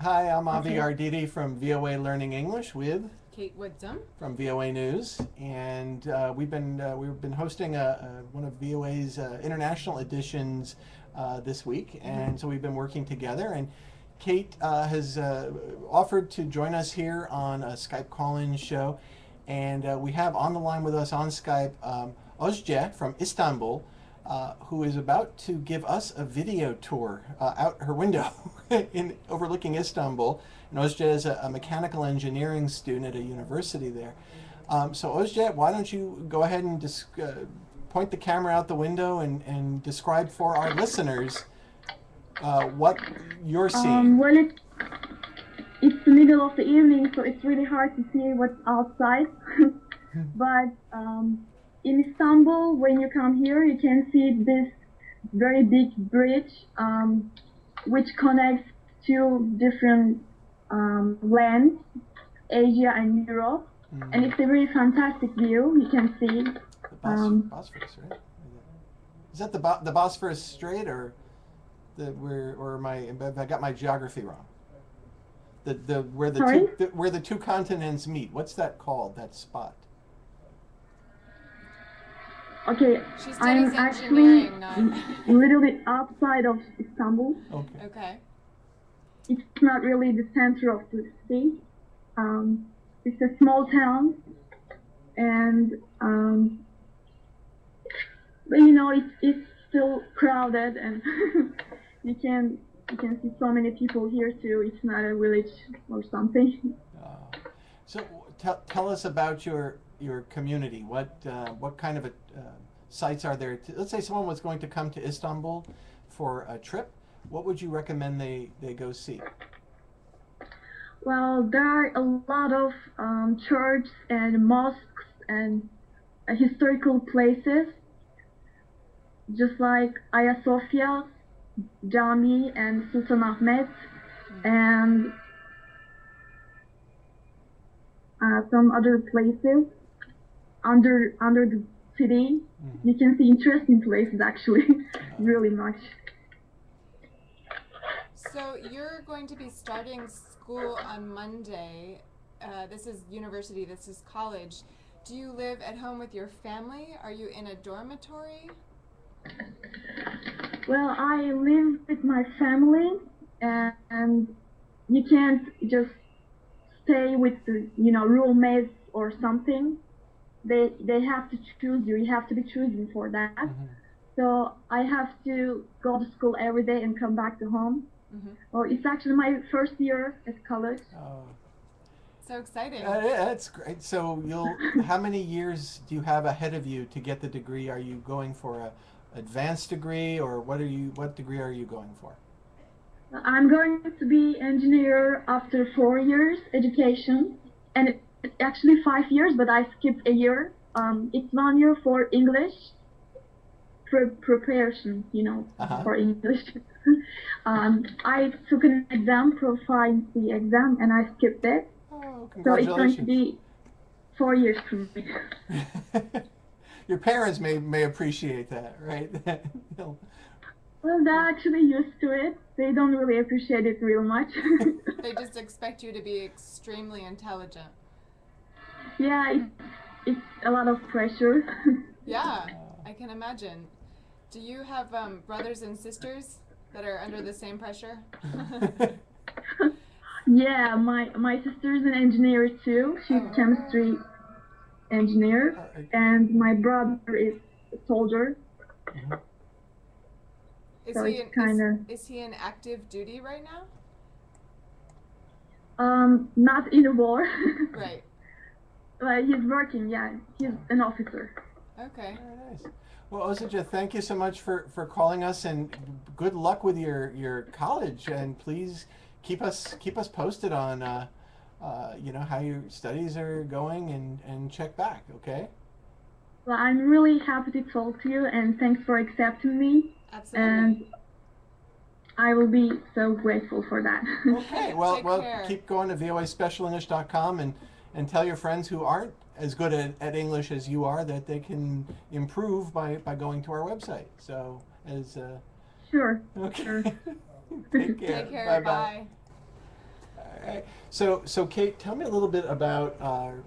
Hi, I'm Avi Okay. Arditi from VOA Learning English with Kate Woodsum. from VOA News, and we've been hosting one of VOA's international editions this week, and so we've been working together. And Kate has offered to join us here on a Skype call-in show, and we have on the line with us on Skype Ozge from Istanbul, who is about to give us a video tour out her window in overlooking Istanbul. And Ozge is a mechanical engineering student at a university there. So Ozge, why don't you go ahead and point the camera out the window and describe for our listeners what you're seeing. Well, it's the middle of the evening, so it's really hard to see what's outside. But in Istanbul, when you come here, you can see this very big bridge, which connects two different lands, Asia and Europe. And it's a very fantastic view. You can see. The Bosphorus, right? Is that the Bosphorus Strait, or have I got my geography wrong? Where the two continents meet. What's that called? That spot? Okay, She studies I'm actually engineering, not. a little bit outside of Istanbul. Okay. Okay. It's not really the center of the city. It's a small town, and but it's still crowded, and you can see so many people here too. It's not a village or something. So tell us about your community. What kind of sites are there? Let's say someone was going to come to Istanbul for a trip. What would you recommend they go see? Well, there are a lot of churches and mosques and historical places, just like Hagia Sophia, Cami, and Sultanahmet, and some other places under the city. You can see interesting places actually, really much. So you're going to be starting school on Monday. This is university, this is college. Do you live at home with your family? Are you in a dormitory? Well, I live with my family, and you can't just stay with the roommates or something. They have to choose you. You have to be chosen for that. So I have to go to school every day and come back to home. Well, it's actually my first year at college. Oh. So exciting. Yeah, that's great. So how many years do you have ahead of you to get the degree? Are you going for a advanced degree, or what degree are you going for? I'm going to be engineer after 4 years education, and it's actually 5 years, but I skipped a year. It's 1 year for English preparation, for English. I took an exam, proficiency exam, and I skipped it. Oh, So it's going congratulations. to be 4 years for me. Your parents may appreciate that, right? Well, they're actually used to it. They don't really appreciate it real much. They just expect you to be extremely intelligent. Yeah, it's a lot of pressure. Yeah, I can imagine. Do you have brothers and sisters that are under the same pressure? Yeah, my sister's an engineer too. She's a chemistry engineer, and my brother is a soldier. Is So he it's kinda- is he in active duty right now? Not in the war, Right. but he's working. Yeah, he's an officer. Okay. Very nice. Well, Osija, thank you so much for calling us, and good luck with your college. And please keep us posted on how your studies are going, and check back. Okay. Well, I'm really happy to talk to you, and thanks for accepting me. Absolutely. And I will be so grateful for that. Okay. Well, Take care. keep going to voaspecialenglish.com and tell your friends who aren't as good at English as you are that they can improve by going to our website. So Sure. okay. Sure. Take care. Take care. Bye-bye. Bye. Right. So Kate, tell me a little bit about,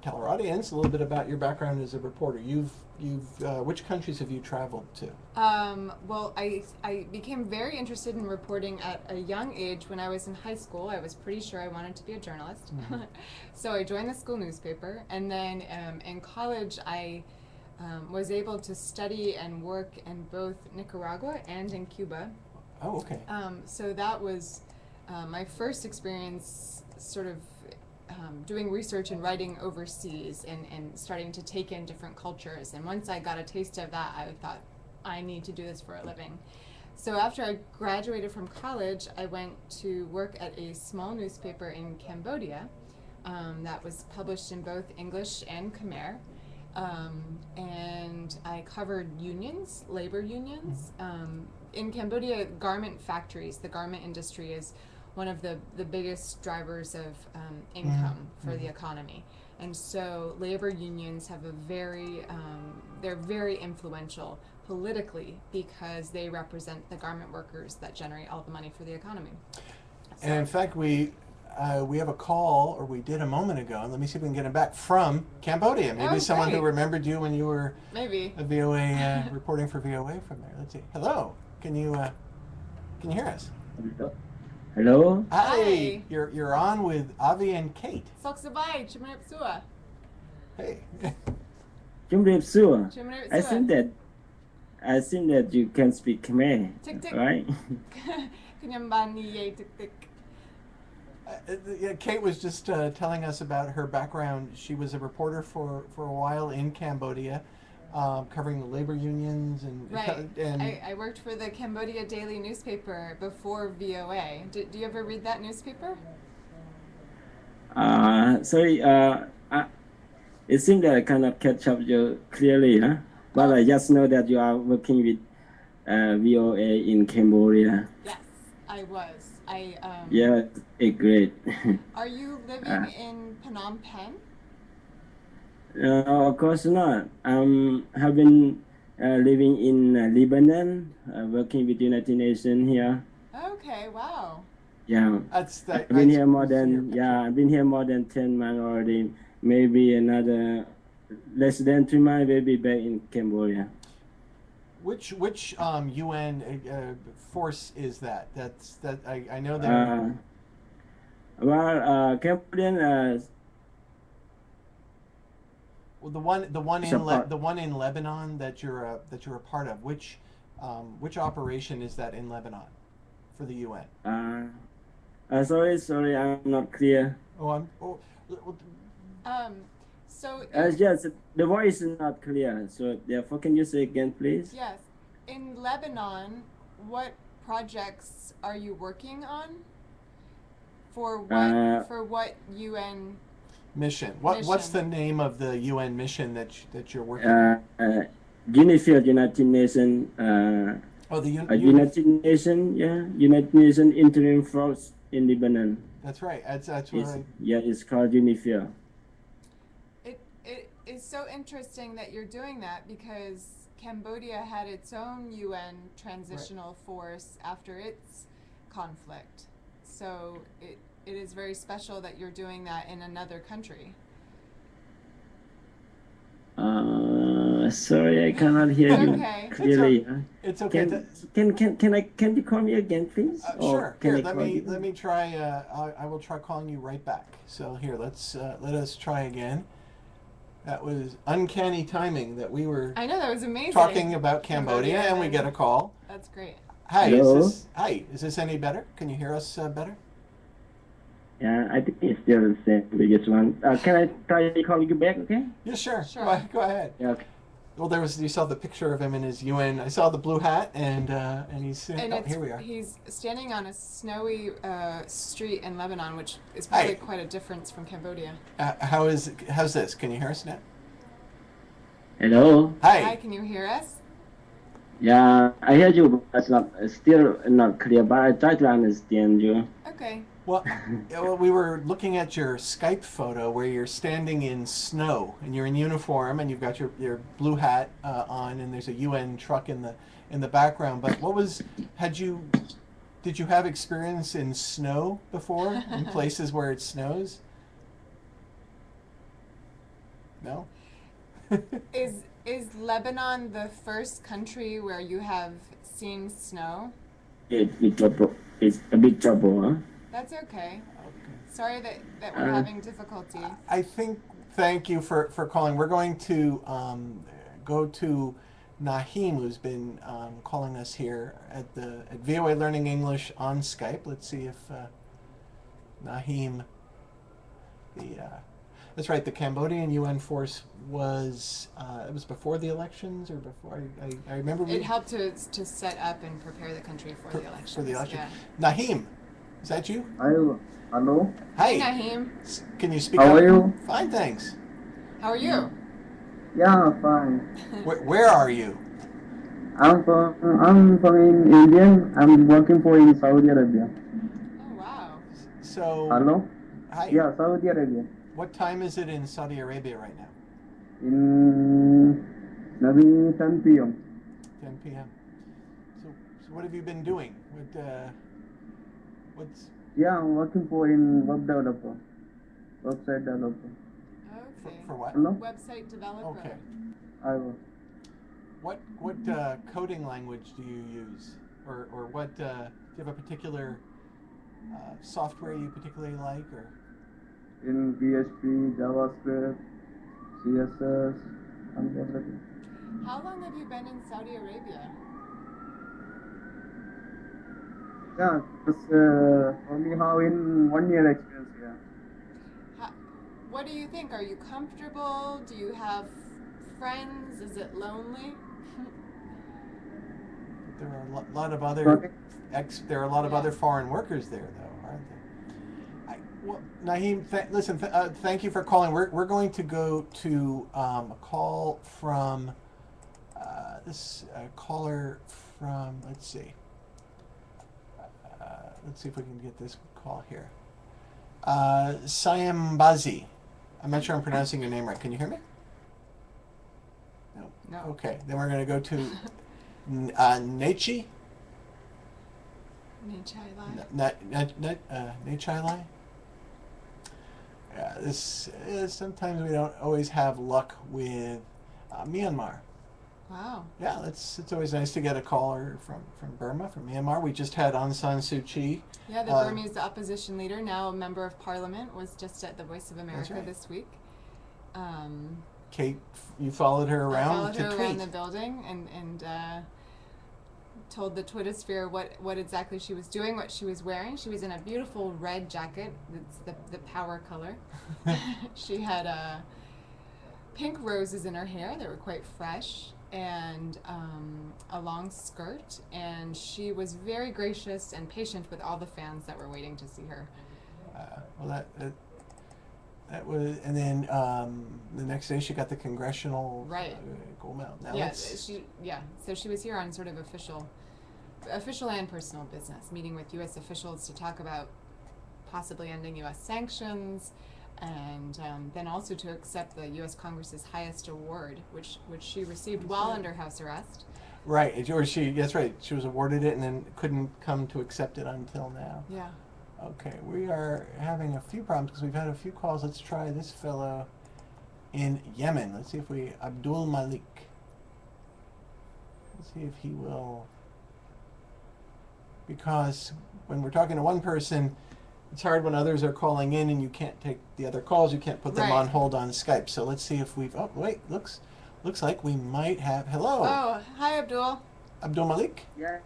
tell our audience a little bit about your background as a reporter. Which countries have you traveled to? Well, I became very interested in reporting at a young age. When I was in high school, I was pretty sure I wanted to be a journalist. Mm-hmm. So I joined the school newspaper, and then in college I was able to study and work in both Nicaragua and in Cuba. Oh, okay. So that was my first experience sort of doing research and writing overseas and starting to take in different cultures. And once I got a taste of that, I thought, I need to do this for a living. So after I graduated from college, I went to work at a small newspaper in Cambodia that was published in both English and Khmer. And I covered unions, labor unions. In Cambodia, garment factories, the garment industry is one of the biggest drivers of income for the economy. And so labor unions have they're very influential politically because they represent the garment workers that generate all the money for the economy. And in fact, we have a call, or we did a moment ago, and let me see if we can get him back, from Cambodia. Maybe someone who remembered you when you were a VOA reporting for VOA from there. Let's see. Hello. Can you hear us? Hello. Hi. You're on with Avi and Kate. Soksabay, Chimrep Sua. Hey. Chumrip Sua. I think that you can speak Khmer, right? Kate was just telling us about her background. She was a reporter for a while in Cambodia, covering the labor unions and. Right. I worked for the Cambodia Daily newspaper before VOA. Do you ever read that newspaper? Sorry. It seems that I cannot catch up you clearly, huh? But I just know that you are working with VOA in Cambodia. Yes, I was. Yeah, great. Are you living in Phnom Penh? Of course not. Have been living in Lebanon, working with United Nations here. Okay, wow. Yeah, I've been here more than 10 months already. Maybe another less than 2 months. We'll be back in Cambodia. Which UN force is that? I know that. Cambodian. Well, the one in Lebanon that you're a part of. Which operation is that in Lebanon for the UN? Sorry, I'm not clear. So yes, the voice is not clear. So therefore, can you say again, please? Yes, in Lebanon, what projects are you working on? For what UN mission? What's the name of the UN mission that you're working on? UNIFIL, United Nations. United Nations, yeah, United Nations Interim Force in Lebanon. That's right. That's what. It's called UNIFIL. It is so interesting that you're doing that because Cambodia had its own UN transitional force after its conflict. So it is very special that you're doing that in another country. Sorry, I cannot hear you clearly. It's okay. Can you call me again, please? Sure. Here, let me try. I will try calling you right back. So here, let us try again. That was uncanny timing that we were. I know, that was amazing. Talking about Cambodia and we get a call. That's great. Hi. Is this any better? Can you hear us better? Yeah, I think it's still the same biggest one. Can I try to call you back? Okay. Yeah, sure. Sure. Go ahead. Yeah. Okay. Well, you saw the picture of him in his UN. I saw the blue hat, and he's. Here we are. He's standing on a snowy street in Lebanon, which is probably quite a difference from Cambodia. How's this? Can you hear us now? Hello. Hi. Can you hear us? Yeah, I hear you, but it's still not clear. But I try to understand you. Okay. Well, we were looking at your Skype photo where you're standing in snow and you're in uniform and you've got your blue hat on and there's a UN truck in the background. But Did you have experience in snow before, in places where it snows? No? Is Lebanon the first country where you have seen snow? It's a bit trouble, huh? That's okay. Okay. Sorry that we're having difficulty. I think, thank you for calling. We're going to go to Nahim, who's been calling us here at VOA Learning English on Skype. Let's see if Nahim, that's right, the Cambodian UN force was, it was before the elections or before, I remember. It helped to set up and prepare the country for the elections. For the election. Yeah. Nahim, is that you? Hello. Hi. Hey, Nahim. Can you speak How up? are you? Fine, thanks. How are you? Yeah, fine. Where are you? I'm from India. I'm working for in Saudi Arabia. Oh, wow. So. Hello. Hi. Yeah, Saudi Arabia. What time is it in Saudi Arabia right now? In maybe 10 p.m. 10 p.m. So what have you been doing? What's Yeah, I'm working for in web developer, website developer. Okay. for what? Hello. Website developer. Okay. I was. What coding language do you use, or what do you have a particular software you particularly like, or? In PHP, JavaScript, CSS, and everything. How long have you been in Saudi Arabia? Yeah, just only have in 1 year experience here. What do you think? Are you comfortable? Do you have friends? Is it lonely? There are a lot of other Sorry? there are a lot of Yeah. other foreign workers there, though, aren't there? Well, Naheem, listen. Thank you for calling. We're going to go to a call from this caller from. Let's see. Let's see if we can get this call here. Sayambazi. I'm not sure I'm pronouncing your name right. Can you hear me? No. No. Okay. Then we're going to go to Nechi. Nechai. Yeah, this sometimes we don't always have luck with Myanmar. Wow. Yeah, it's always nice to get a caller from Burma, from Myanmar. We just had Aung San Suu Kyi. Yeah, the Burmese opposition leader, now a member of parliament, was just at the Voice of America right. this week. Kate, you followed her I around followed to her tweet. around the building and told the Twittersphere what exactly she was doing, what she was wearing. She was in a beautiful red jacket. That's the power color. She had pink roses in her hair. They were quite fresh. And a long skirt, and she was very gracious and patient with all the fans that were waiting to see her. Well, that was, and then the next day she got the congressional gold medal. Now So she was here on sort of official and personal business, meeting with U.S. officials to talk about possibly ending U.S. sanctions. And then also to accept the U.S. Congress's highest award, which she received while under house arrest. Right, that's right. She was awarded it and then couldn't come to accept it until now. Yeah. Okay, we are having a few problems because we've had a few calls. Let's try this fellow in Yemen. Let's see if Abdul Malik. Let's see if he will, because when we're talking to one person, it's hard when others are calling in and you can't take the other calls. You can't put them on hold on Skype. So let's see if we've. Oh wait, looks like we might have. Hello. Oh, hi, Abdul. Abdul Malik. Yeah.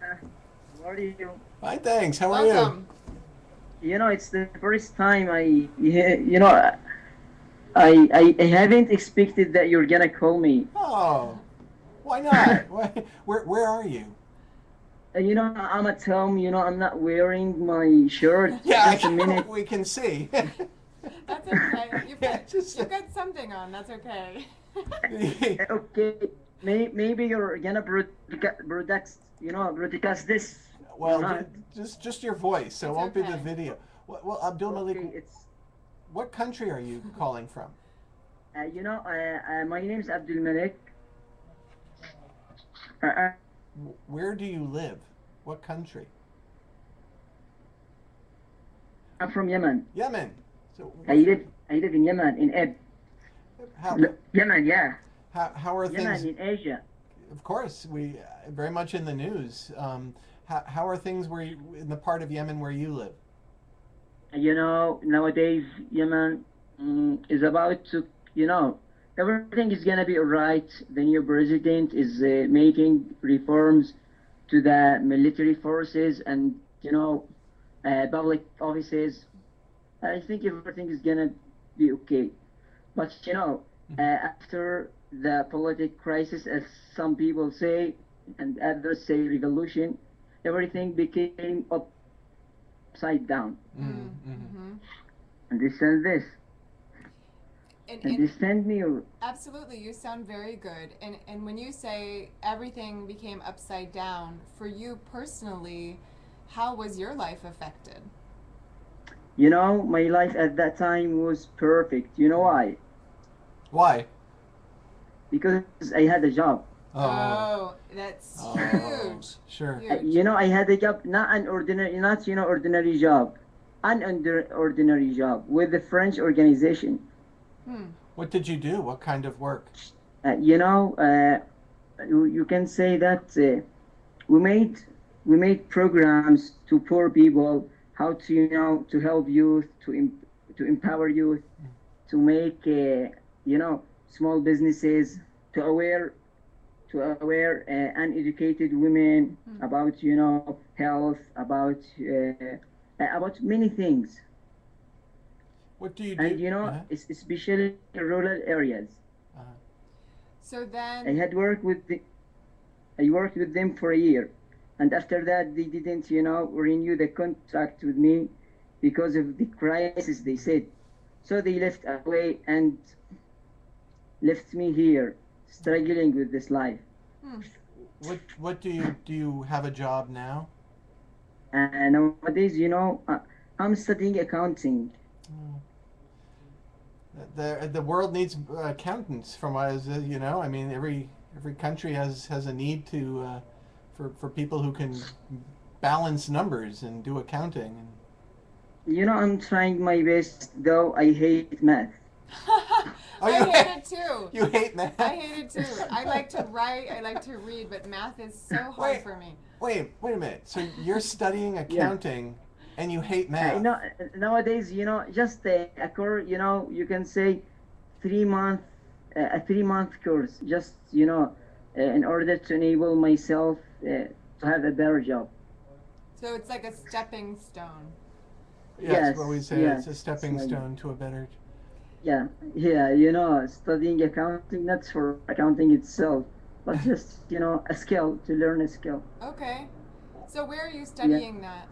How are you? Fine, thanks. How are Welcome. You know, it's the first time I haven't expected that you're gonna call me. Oh, why not? Where are you? I'm at home. I'm not wearing my shirt. Yeah, Just a minute. we can see. That's okay. You've got something on. That's okay. Okay. Maybe you're gonna broadcast this. Well, just your voice, so it It's won't be the okay. video. Well, Abdul Malik, Okay, what country are you calling from? my name is Abdul Malik. Where do you live? What country? I'm from Yemen. Yemen. So I live in Yemen, in Eb. how, Yemen, yeah. how are Yemen things? in Asia. Of course, we very much in the news. How are things where you, in the part of Yemen where you live? You know, nowadays Yemen is about to, you know, everything is gonna be alright. The new president is making reforms to the military forces and, you know, public offices. I think everything is gonna be okay. But you know, after the political crisis, as some people say, and others say revolution, everything became upside down. Understand this? And Understand me? absolutely, you sound very good. And when you say everything became upside down, for you personally, how was your life affected? You know, my life at that time was perfect. You know why? Why? Because I had a job. Oh, that's huge. Sure. Huge. You know, I had a job, not an ordinary, not you know, ordinary job, an ordinary job with a French organization. What did you do? What kind of work? You know, you can say that we made programs to poor people, how to you know to help youth, to empower youth, to make you know small businesses, to aware uneducated women about you know health, about many things. What do you do? And you know, especially in rural areas. So then, I worked with them for a year, and after that, they didn't, you know, renew the contract with me because of the crisis. They said, so they left away and left me here, struggling with this life. What do you have a job now? And nowadays, you know, I'm studying accounting. The world needs accountants, from what you know. I mean, every country has a need to for people who can balance numbers and do accounting. You know, I'm trying my best, though I hate math. I hate it too. You hate math? I hate it too. I like to write, I like to read, but math is so hard for me. Wait a minute. So you're studying accounting and you hate math? No, nowadays, you know, just a course, you know, you can say 3 month, a 3 month course, just, you know, in order to enable myself to have a better job. So it's like a stepping stone. Yes, what we say. Yes, It's a stepping stone to a better. Yeah, you know, studying accounting, not for accounting itself, but just, you know, a skill, to learn a skill. Okay. So where are you studying that?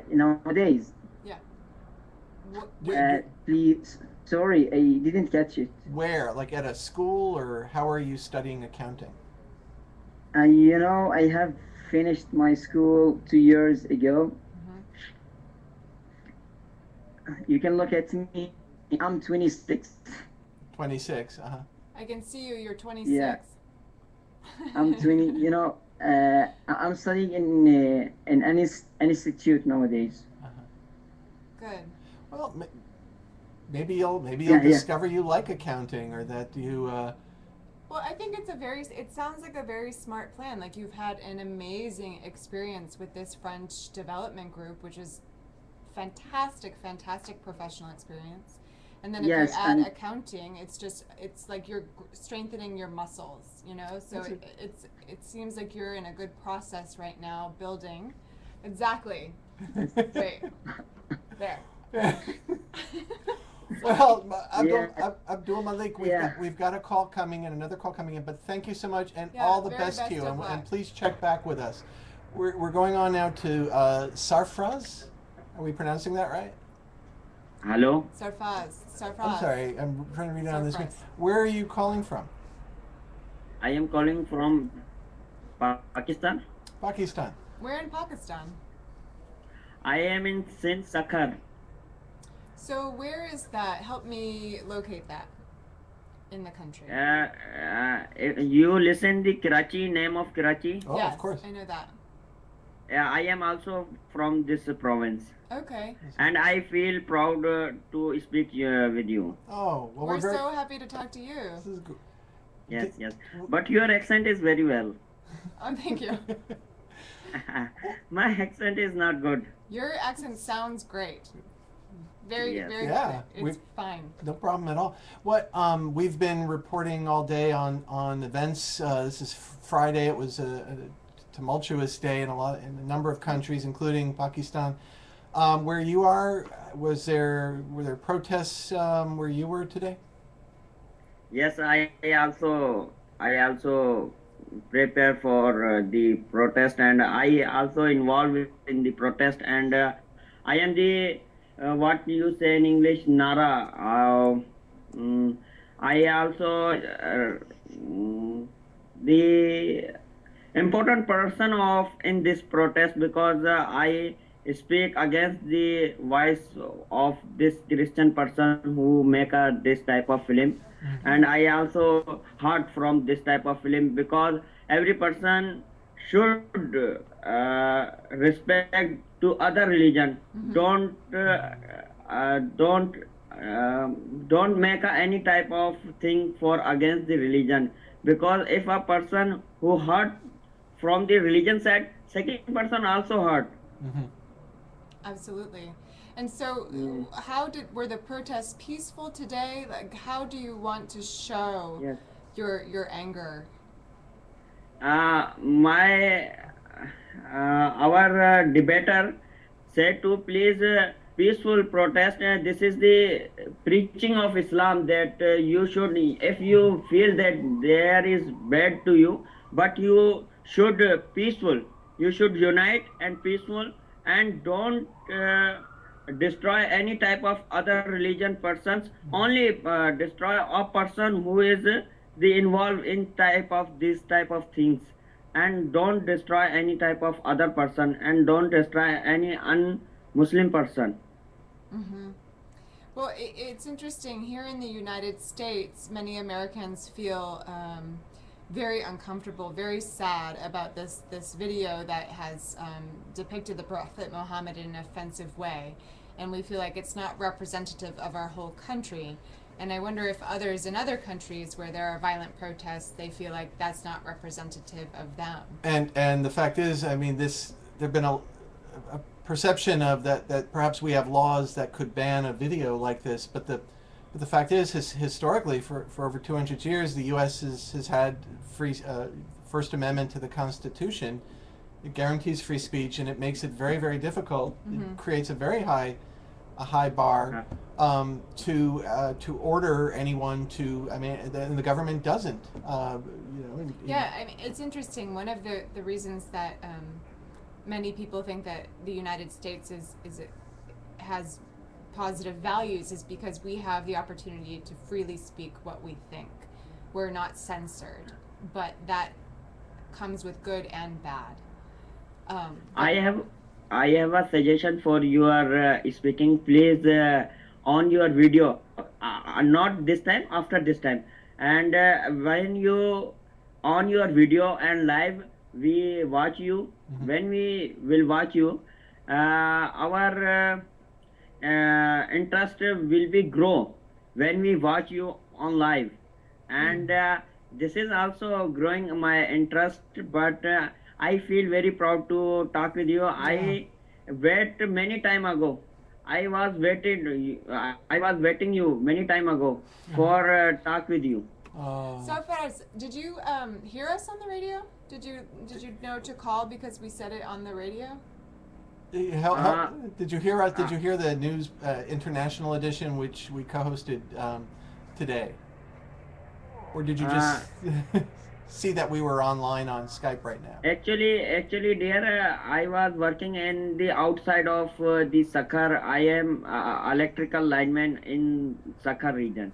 Nowadays. Yeah. Please, sorry, I didn't catch it. Where? Like at a school, or how are you studying accounting? You know, I have finished my school 2 years ago. You can look at me. I'm 26. 26. I can see you. You're 26. Yeah. I'm 20. You know, I'm studying in an institute nowadays. Good. Well, maybe you'll discover you like accounting, or that you. Well, I think it sounds like a very smart plan. Like, you've had an amazing experience with this French development group, which is fantastic professional experience. And then if you add accounting, it's like you're strengthening your muscles, you know? So it seems like you're in a good process right now, building. Exactly. Wait. There. Well, Abdul Malik, we've got a call coming in, another call coming in, but thank you so much, and all the best to you, and please check back with us. We're going on now to Sarfraz. Are we pronouncing that right? Hello? Sarfraz. I'm sorry, I'm trying to read it on the screen. Where are you calling from? I am calling from Pakistan. Pakistan. Where in Pakistan? I am in Saint Sakhar. So where is that? Help me locate that in the country. You listen the Karachi, name of Karachi? Oh, yes, of course. I know that. I am also from this province, Okay. and I feel proud to speak with you. Oh, well, We're very. so happy to talk to you. This is good. Yes, yes. But your accent is very well. Oh, thank you. My accent is not good. Your accent sounds great. Very, Yes. very Yeah, good. It's fine. No problem at all. What we've been reporting all day on events. This is Friday. It was a tumultuous day in a number of countries, including Pakistan. Where you are, were there protests where you were today? Yes, I also prepare for the protest, and I also involved in the protest, and I am the what you say in English, Nara. Mm, I also the important person of in this protest, because I speak against the voice of this Christian person who make this type of film, and I also heard from this type of film, because every person should respect to other religion. Don't make any type of thing for against the religion, because if a person who hurt from the religion side, second person also hurt. Absolutely. And so, were the protests peaceful today? Like, how do you want to show Yes. your anger? My our debater said to please peaceful protest. This is the preaching of Islam, that you should, if you feel that there is bad to you, but you should peaceful. You should unite and peaceful, and don't destroy any type of other religion persons. Only destroy a person who is the involved in type of this type of things, and don't destroy any type of other person, and don't destroy any un-Muslim person. Well, it's interesting. Here in the United States, many Americans feel very uncomfortable, very sad about this video that has depicted the Prophet Muhammad in an offensive way, and we feel like it's not representative of our whole country. And I wonder if others in other countries where there are violent protests, they feel like that's not representative of them. And the fact is, I mean, there've been a perception of that perhaps we have laws that could ban a video like this, but the fact is, historically, for over 200 years, the U.S. has had free First Amendment to the Constitution. It guarantees free speech, and it makes it very, very difficult. It creates a very high bar to order anyone to. I mean, and the government doesn't. Yeah, I mean, it's interesting. One of the reasons that many people think that the United States has positive values is because we have the opportunity to freely speak what we think. We're not censored, but that comes with good and bad. I have a suggestion for your speaking. Please on your video, not this time, after this time, and when you on your video and live, we watch you. When we will watch you, our interest will be grow when we watch you on live, and this is also growing my interest. But I feel very proud to talk with you. I wait many time ago. I was waiting you many time ago for talk with you. So Faraz, did you hear us on the radio? Did you know to call because we said it on the radio? Did you hear us? Did you hear the news international edition, which we co-hosted today, or did you just see that we were online on Skype right now? Actually, dear, I was working in the outside of the Sakhar. I am electrical lineman in Sakhar region.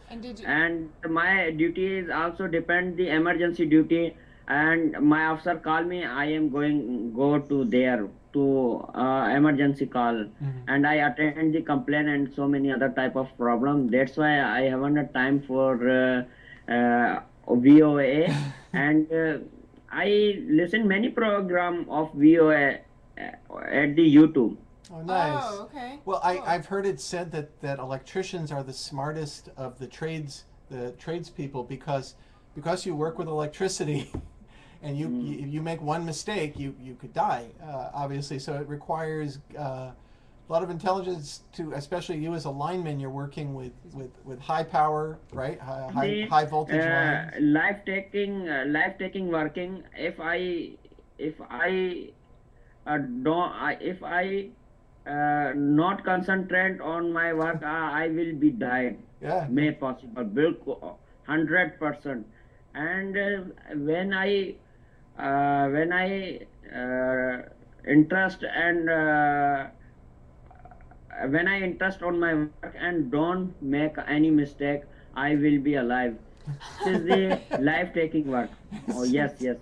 And my duty is also depend the emergency duty. And my officer called me. I am go to there to emergency call, and I attend the complaint and so many other type of problem. That's why I haven't had time for VOA, and I listen many program of VOA at the YouTube. Oh, nice. Oh, okay. Well, Cool. I've heard it said that electricians are the smartest of the tradespeople because you work with electricity, and you make one mistake, you could die, obviously. So it requires a lot of intelligence to, especially you as a lineman, you're working with high power, right? High voltage lines. Life taking working. If I not concentrate on my work, I will be died. Yeah. May possible, 100%. And when I interest and when I interest on my work and don't make any mistake, I will be alive. This is the life-taking work. Oh yes, yes.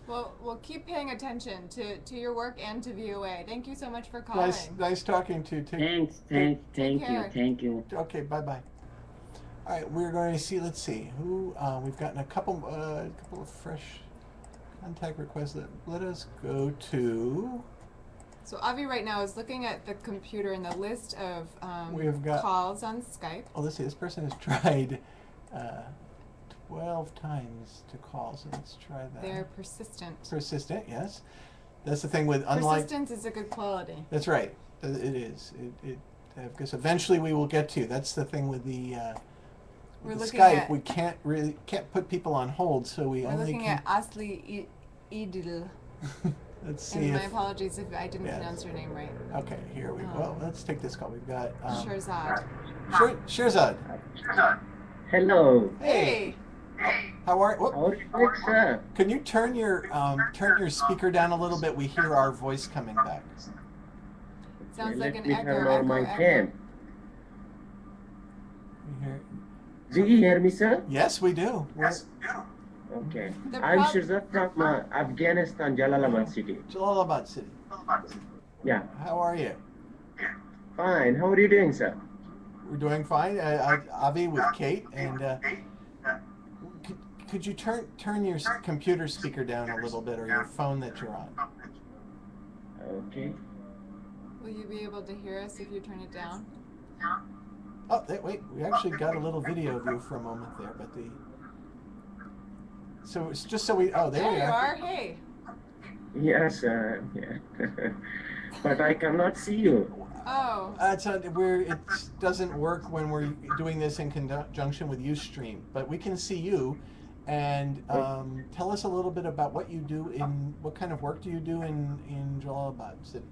Well, we'll keep paying attention to your work and to VOA. Thank you so much for calling. Nice talking to you. Thank you. Okay, bye-bye. All right, we're going to see. Let's see who we've gotten a couple of fresh contact requests. Let us go to. So Avi right now is looking at the computer and the list of We've got calls on Skype. Oh, let's see. This person has tried 12 times to call, so let's try that. They're persistent. Persistent, yes. That's the thing with unlike. Persistence is a good quality. That's right. It is. Because eventually we will get to. That's the thing with the. With the Skype, we can't put people on hold, so we're only looking at Asli Idil. Let's see. And my apologies if I didn't pronounce your name right. Okay, here we go. Well, let's take this call. We've got Shirzad. Shirzad. Hello. Hey. How are you, sir? Can you turn your speaker down a little bit? We hear our voice coming back. Sounds like an Let me turn echo. on my cam. Do you hear me, sir? Yes, we do. Okay. I'm Shirzad from Afghanistan, Jalalabad city. Jalalabad city. Yeah. How are you? Fine. How are you doing, sir? We're doing fine. Avi with Kate, and could you turn your computer speaker down a little bit, or your phone that you're on? Okay. Will you be able to hear us if you turn it down? Oh, wait. We actually got a little video of you for a moment there, but so it's just so we. Oh, there we you are. Hey. Yes, yeah. But I cannot see you. Oh. It doesn't work when we're doing this in conjunction with Ustream, but we can see you. And tell us a little bit about what you do what kind of work do you do in Jalalabad City?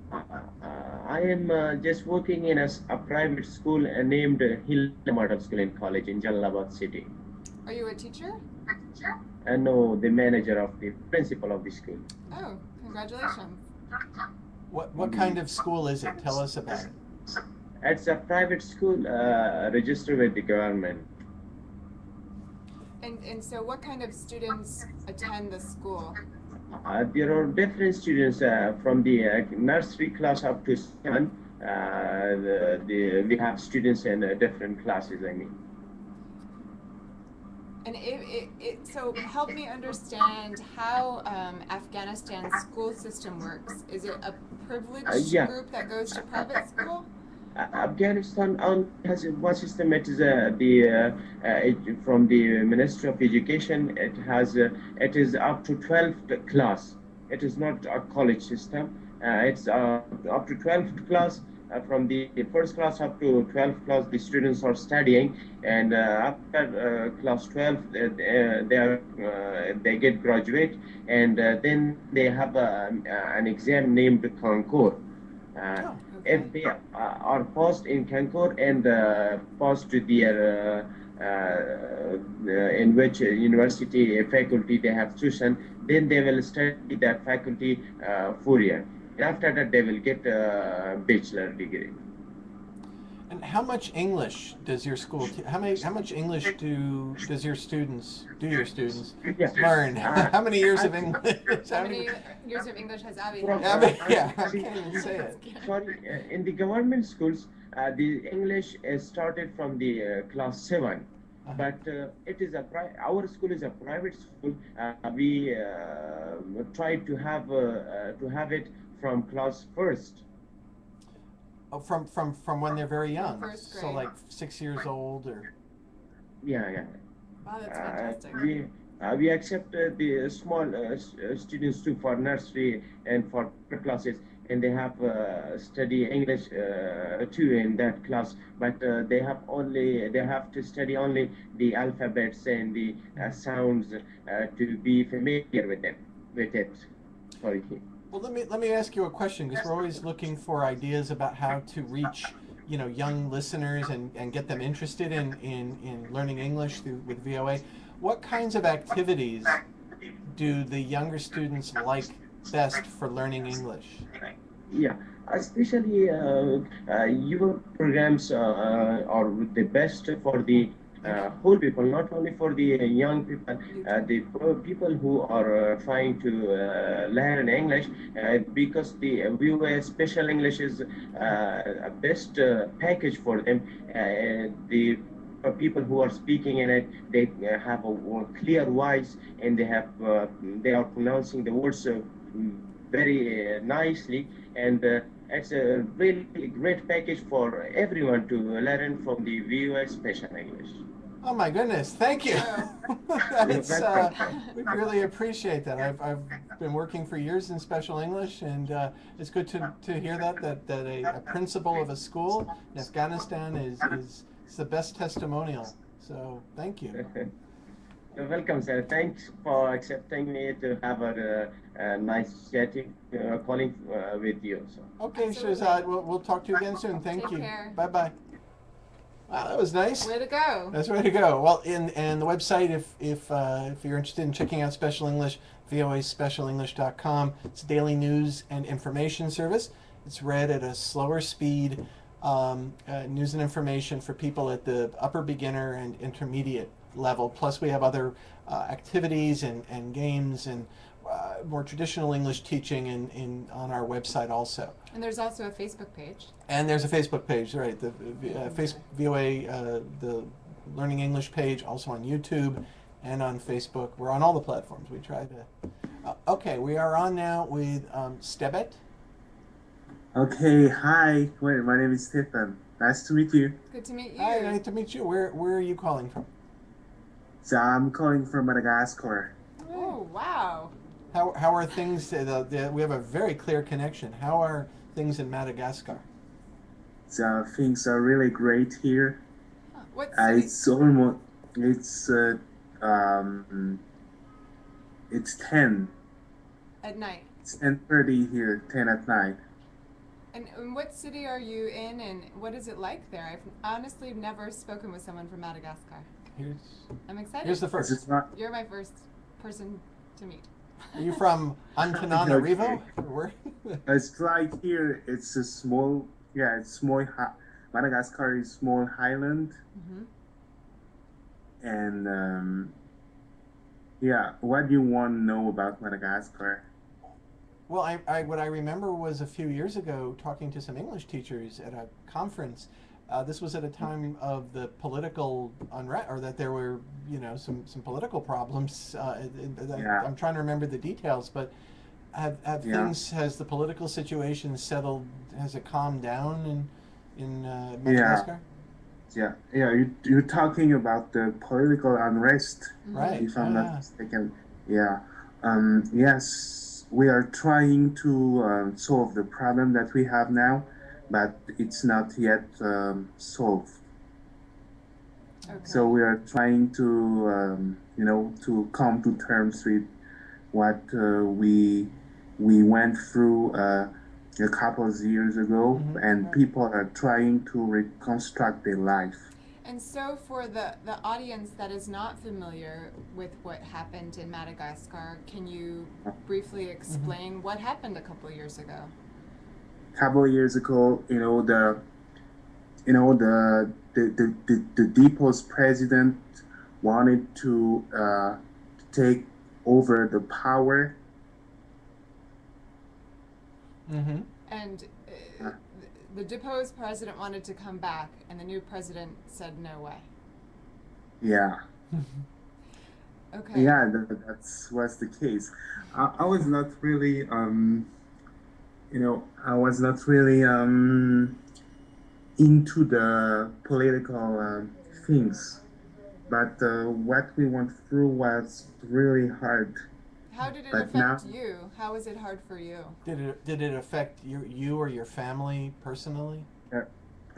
I am just working in a private school named Hill Model School and College in Jalalabad City. Are you a teacher? No, the manager of the principal of the school. Oh, congratulations. What kind of school is it? Tell us about it. It's a private school registered with the government. And so what kind of students attend the school? There are different students from the nursery class up to 7. We have students in different classes, I mean. And so help me understand how Afghanistan's school system works. Is it a privileged group that goes to private school? Afghanistan has one system. It is from the Ministry of Education. It is up to 12th class. It is not a college system. It's up to 12th class. From the first class up to 12th class, the students are studying, and after class 12, they get graduate, and then they have an exam named Concours. If they are passed in Concours and passed to their in which university faculty they have chosen, then they will study that faculty 4 years. After that, they will get a bachelor degree. And how much English does your school? How much English does your students learn? How many years of English? How many years of English has Abby? Yeah, I can't even say it. Sorry, in the government schools, the English is started from the class 7. but it is our school is a private school. We try to have it from class first. Oh, from when they're very young. First So grade. like 6 years old or. Yeah. Wow, that's fantastic. We accept the small students too for nursery and for classes, and they have study English too in that class. But they have to study only the alphabets and the sounds to be familiar with them with it. Sorry. Well, let me ask you a question, because we're always looking for ideas about how to reach young listeners and get them interested in learning English with VOA. What kinds of activities do the younger students like best for learning English? Yeah, especially your programs are the best for the whole people, not only for the young people, the people who are trying to learn English, because the VOA Special English is a best package for them. The people who are speaking in it, they have a clear voice, and they are pronouncing the words very nicely, and it's a really great package for everyone to learn from the VOA Special English. Oh my goodness! Thank you. We really appreciate that. I've been working for years in special English, and it's good to hear that a principal of a school in Afghanistan is the best testimonial. So thank you. You're welcome, sir. Thanks for accepting me to have a nice chatting, calling with you. So. Okay, Shahzad, we'll talk to you again soon. Thank Take you. care. Bye-bye. Wow, that was nice. Way to go. That's way to go. Well, and the website, if you're interested in checking out Special English, voaspecialenglish.com. It's a daily news and information service. It's read at a slower speed, news and information for people at the upper beginner and intermediate level. Plus, we have other activities and games and more traditional English teaching on our website also. And there's also a Facebook page. And there's a Facebook page, right? The VOA, the Learning English page, also on YouTube and on Facebook. We're on all the platforms. We try to. Okay, we are on now with Stebet. Okay, hi. Wait, my name is Stefan. Nice to meet you. Good to meet you. Hi, nice to meet you. Where are you calling from? So I'm calling from Madagascar. Oh, wow. How are things? We have a very clear connection. How are things in Madagascar? So things are really great here. What it's almost it's 10 at night. It's 10:30 here, 10 at night. And what city are you in, and what is it like there? I've honestly never spoken with someone from Madagascar. I'm excited. Here's the first. You're my first person to meet. Are you from Antananarivo? Where? It's like here. It's a small. Yeah, it's small. Madagascar is small island. Mm-hmm. And yeah, what do you want to know about Madagascar? Well, what I remember was a few years ago talking to some English teachers at a conference. This was at a time of the political unrest, or that there were, some political problems. Yeah. I'm trying to remember the details, but has the political situation settled? Has it calmed down in Madagascar? Yeah. You're talking about the political unrest, right? If I'm not mistaken. Yeah. Yes. We are trying to solve the problem that we have now, but it's not yet solved. Okay. So we are trying to, to come to terms with what we went through a couple of years ago, and people are trying to reconstruct their life. And so for the audience that is not familiar with what happened in Madagascar, can you briefly explain what happened a couple of years ago? A couple of years ago, the depo's president wanted to take over the power. Mm-hmm. And the deposed president wanted to come back, and the new president said no way. Yeah. Okay. Yeah, was the case. I was not really, I was not really into the political things, but what we went through was really hard. How did it But now, affect you? How was it hard for you? Did it affect you or your family personally?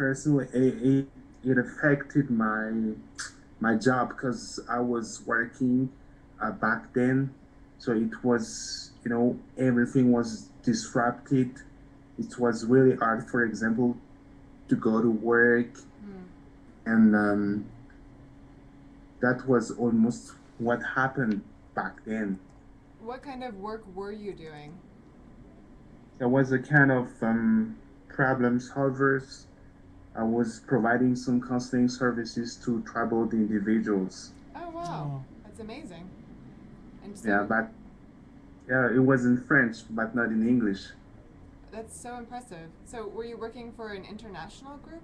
personally, it affected my job because I was working back then. So it was, everything was disrupted. It was really hard, for example, to go to work. And that was almost what happened back then. What kind of work were you doing? There was a kind of problem solvers. I was providing some counseling services to troubled individuals. Oh wow, that's amazing. And so Yeah, but it was in French, but not in English. that's so impressive. So were you working for an international group?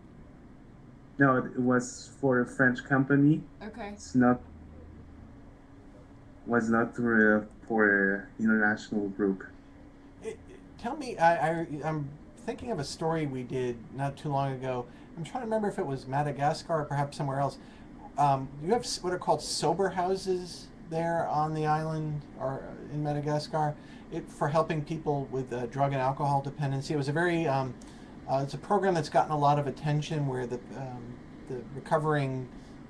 No, it was for a French company. Okay. Was not for an international group. Tell me, I'm thinking of a story we did not too long ago. I'm trying to remember if it was Madagascar or perhaps somewhere else. You have what are called sober houses there on the island or in Madagascar for helping people with drug and alcohol dependency. It was a very, it's a program that's gotten a lot of attention where the recovering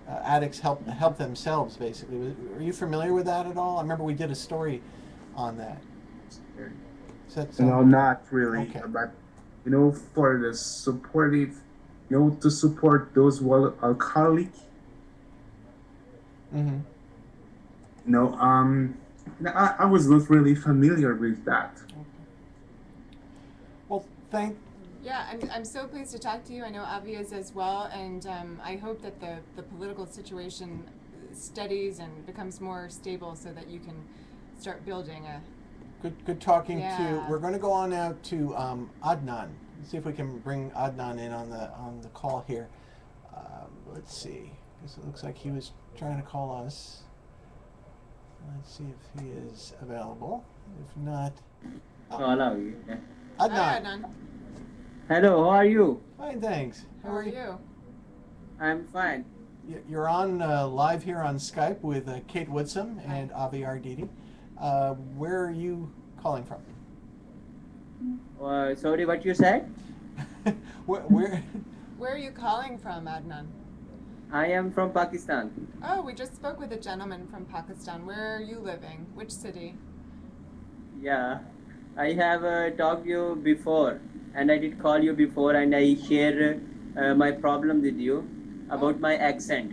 addicts help themselves, basically. Are you familiar with that at all? I remember we did a story on that. No, not really. Okay. But for the supportive, to support those who are alcoholic. Mm-hmm. I was not really familiar with that. Okay. Well, Yeah, I'm so pleased to talk to you. I know Avi is as well, and I hope that the political situation steadies and becomes more stable so that you can start building a... Good talking Yeah. to. We're going to go on now to Adnan. Let's see if we can bring Adnan in on the call here. Let's see. Because it looks like he was trying to call us. Let's see if he is available. If not, Hello. Adnan. Hi, Adnan. Hello, how are you? Fine, thanks. How are you? I'm fine. You're on live here on Skype with Kate Woodsum and Avi Arditi. Where are you calling from? Sorry, what you said? Where? Where are you calling from, Adnan? I am from Pakistan. Oh, we just spoke with a gentleman from Pakistan. Where are you living? Which city? Yeah, I have talked to you before, and I did call you before, and I share my problem with you about my accent.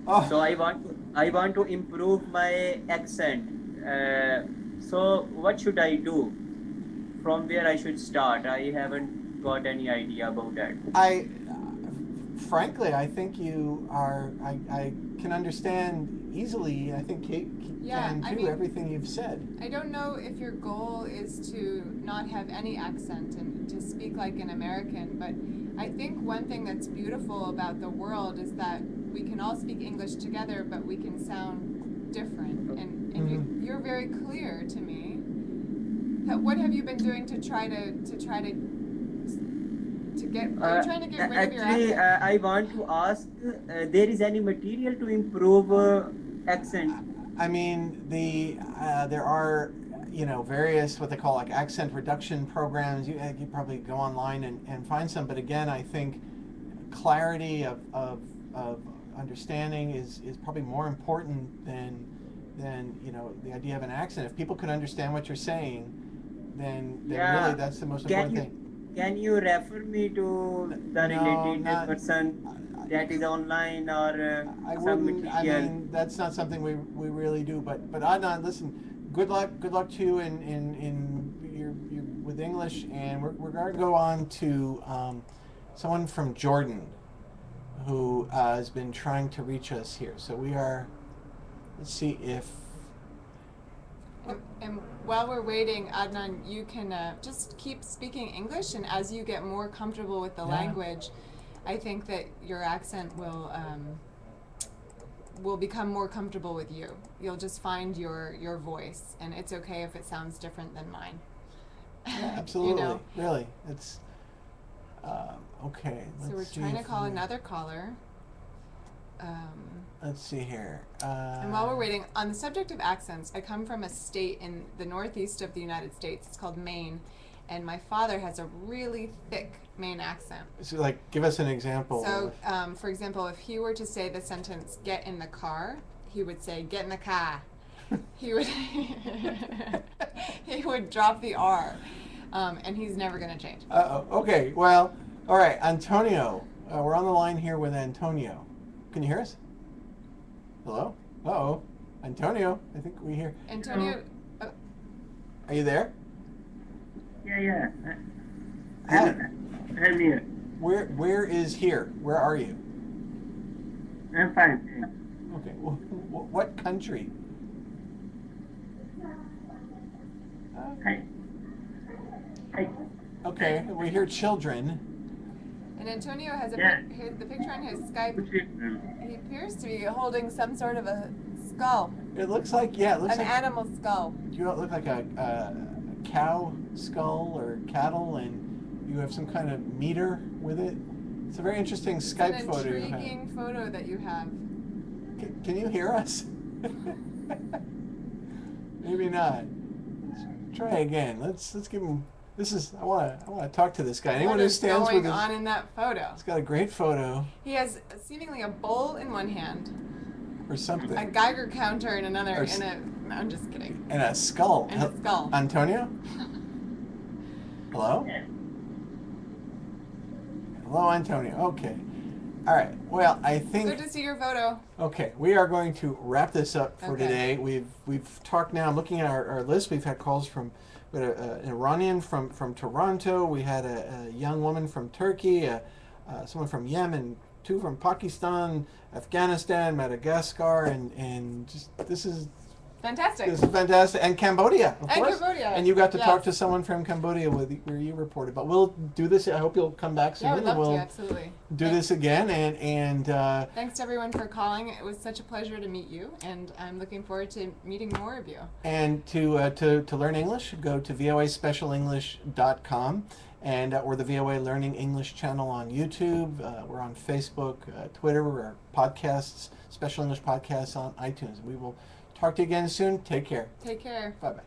Oh. So I want to improve my accent. So what should I do? From where I should start? I haven't got any idea about that. Frankly, I think you are. I can understand easily. I think Kate can do everything you've said. I don't know if your goal is to not have any accent and to speak like an American, but I think one thing that's beautiful about the world is that we can all speak English together, but we can sound different. And you're very clear to me. What have you been doing to try to get? Are you trying to get rid of your Actually, accent? I want to ask, there is any material to improve accent? I mean, there are various what they call like accent reduction programs. You probably go online and find some. But again, I think clarity of understanding is probably more important than the idea of an accent. If people can understand what you're saying, then really that's the most important thing. Can you refer me to the related person that is online or some material? I mean, that's not something we really do. But Adnan, listen, good luck to you in your with English, and we're going to go on to someone from Jordan who has been trying to reach us here. So we are. Let's see if. And while we're waiting, Adnan, you can just keep speaking English, and as you get more comfortable with the language, I think that your accent will will become more comfortable with you. You'll just find your voice, and it's okay if it sounds different than mine. Yeah, absolutely. You know? Really, it's okay. So we're trying to call another caller. Let's see here. And while we're waiting, on the subject of accents, I come from a state in the northeast of the United States. It's called Maine, and my father has a really thick Maine accent. So, like, give us an example. So, for example, if he were to say the sentence "get in the car," he would say "get in the car." He would he would drop the R, and he's never going to change. Okay. Well, all right, Antonio. We're on the line here with Antonio. Can you hear us? Hello? Uh-oh. Antonio, I think we hear. Antonio. Are you there? Yeah. Hi. I'm here. Where is here? Where are you? I'm fine. Okay. What country? Hi. Okay. We hear children. And Antonio has the picture on his Skype. He appears to be holding some sort of a skull. It looks like an animal skull. You look like a cow skull or cattle, and you have some kind of meter with it. It's a very interesting Skype photo. It's an intriguing photo that you have. Can you hear us? Maybe not. Let's try again. Let's give him. I want to talk to this guy. Anyone who stands with going on in that photo? It's got a great photo. He has seemingly a bowl in one hand, or something. a Geiger counter in another, no, I'm just kidding. And a skull. And a skull. Antonio? Hello? Hello, Antonio. Okay. All right. Well, I think. Good to see your photo. Okay, we are going to wrap this up for today. We've talked now. Looking at our list, we've had calls from. We had an Iranian from Toronto. We had a young woman from Turkey, someone from Yemen, two from Pakistan, Afghanistan, Madagascar, and just this is fantastic. This is fantastic, and Cambodia, of course. Cambodia. And you got to talk to someone from Cambodia where you reported. But we'll do this. I hope you'll come back soon. Yeah, I would love we'll to, absolutely. Do this again, and thanks to everyone for calling. It was such a pleasure to meet you, and I'm looking forward to meeting more of you. And to learn English, go to voaspecialenglish.com and or the VOA Learning English channel on YouTube. We're on Facebook, Twitter. We're podcasts, Special English podcasts on iTunes. We will talk to you again soon. Take care. Take care. Bye-bye.